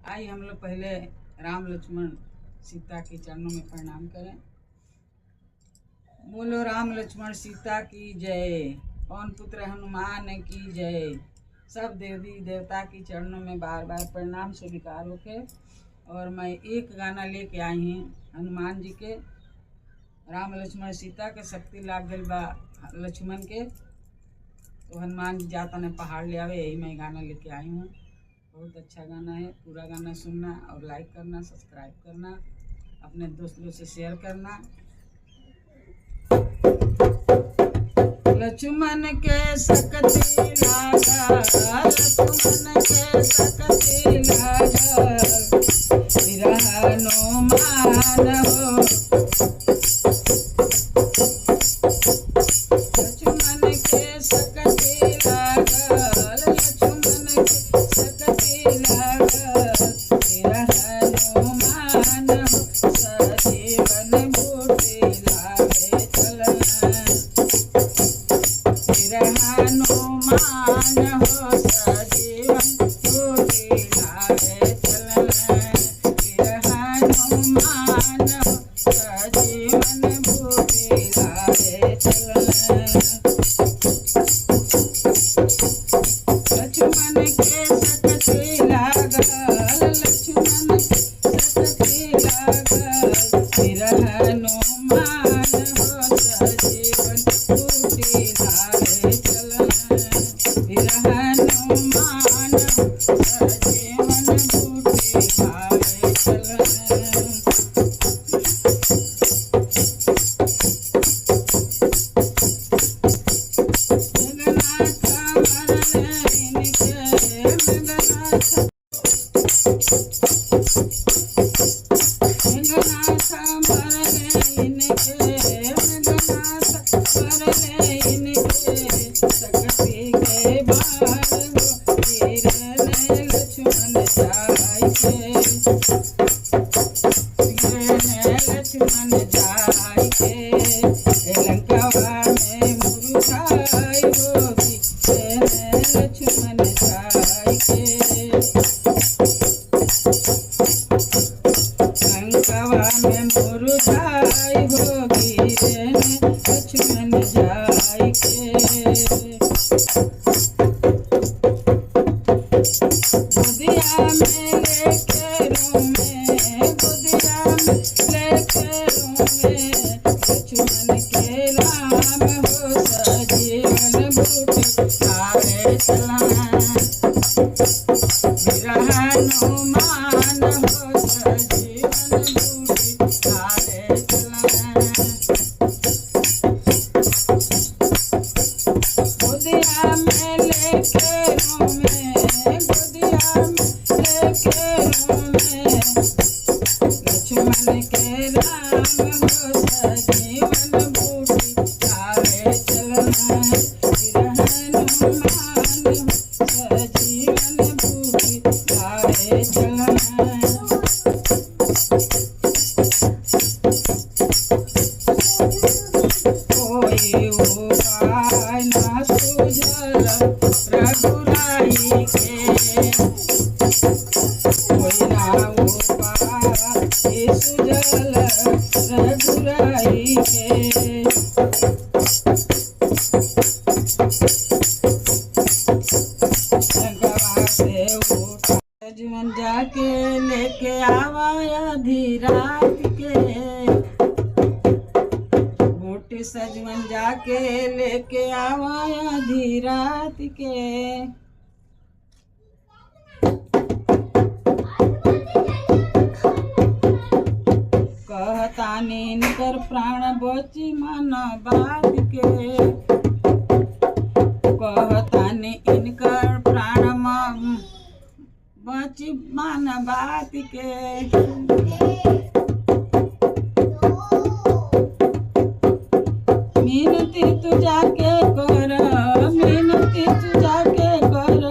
आइए हम लोग पहले राम लक्ष्मण सीता के चरणों में प्रणाम करें। बोलो राम लक्ष्मण सीता की जय, पवन पुत्र हनुमान की जय। सब देवी देवता की चरणों में बार बार प्रणाम स्वीकार होके। और मैं एक गाना लेके आई हूँ हनुमान जी के। राम लक्ष्मण सीता के शक्ति लाग गई बा लक्ष्मण के, तो हनुमान जी जाता ने पहाड़ ले आवे, यही मैं गाना लेके आई हूँ। बहुत अच्छा गाना है, पूरा गाना सुनना और लाइक करना, सब्सक्राइब करना, अपने दोस्तों से शेयर करना। लक्ष्मण के शक्ति लागा, लक्ष्मण के शक्ति लागा, हनुमान हो। लक्ष्मण के शक्ति लागा, लक्ष्मण के शक्ति लागा, हनुमान हो। सजीवन बूटी लागे चलना, हनुमान हो। सजीवन बूटी लागे चलना, हनुमान हो। सजीवन बूटी लागे चलना। लक्ष्मण के शक्ति लागल, लक्ष्मण के शक्ति लागल, हनुमान हो। सजीवन बूटी लागे चलना, हनुमान हो। सजीवन बूटी लागे चलना। लक्ष्मण जाय के लंकावा में मुरुझाई होगी, लक्ष्मण जाय के लंकावा में मुरुझाई होगी, लक्ष्मण जाय के। गोदिया में लेके रोमे, गोदिया में लेके रोमे, लक्ष्मण के राम हो। सजीवन बूटी लागे चलना, हनुमान हो। सजीवन बूटी लागे चलना। गोदिया में लेके रोमे, गोदिया में लेके रोमे, लक्ष्मण के राम हो। सजीवन बूटी लागे चलना, हनुमान हो। सजीवन बूटी लागे चलना। कोई उपाय ना सूझल रघुराई के, कोई ना उपाय सूझल रघुराई के। लंकावा से उठा सजवन जाके लेके आवा आधी रात के, बूटी सजवन जाके लेके आवा आधी रात के। कहतानी इनकर प्राण बची मन बात के, कहतानी इनकर प्राण बची मन बात के। मिनती तू जाके कर, मिनती तू जाके कर,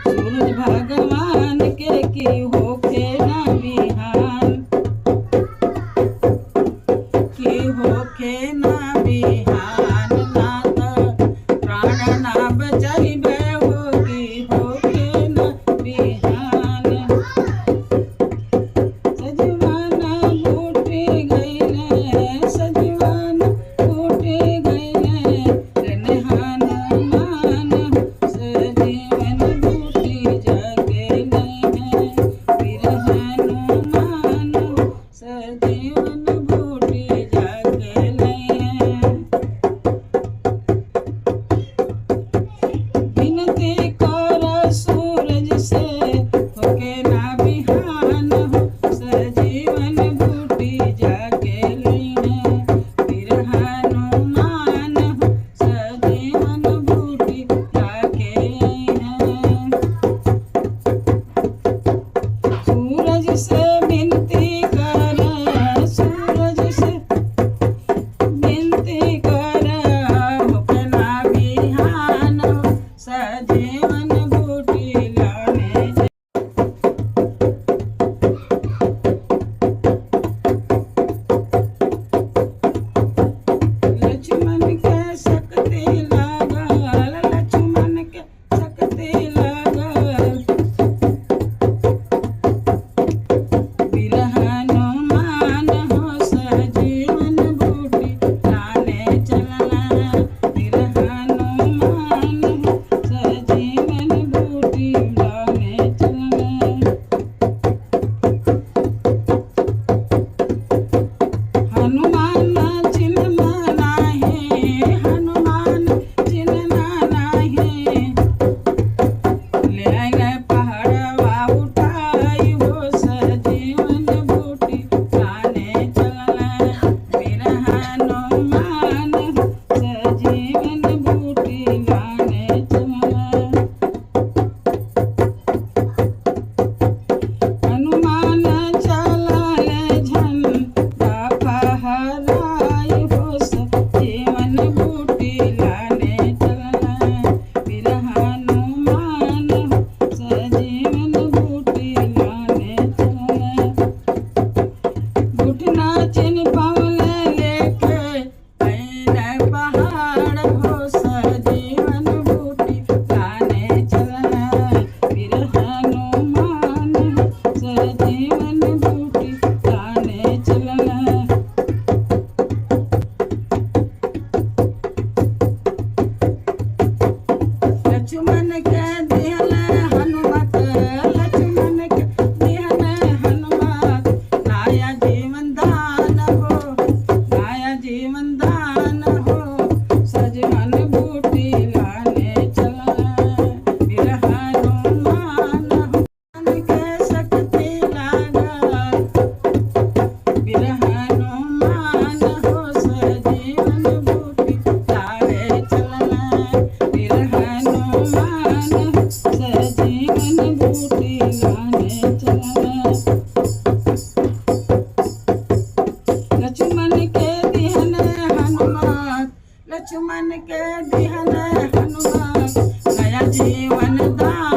सूरज भगवान के की होखे ना बिहान, की होखे ना बिहान, ना तो प्राण ना बचाइबे होगी, होखे ना बिहान। लक्ष्मण के दिहन हनुमान नया जीवन दान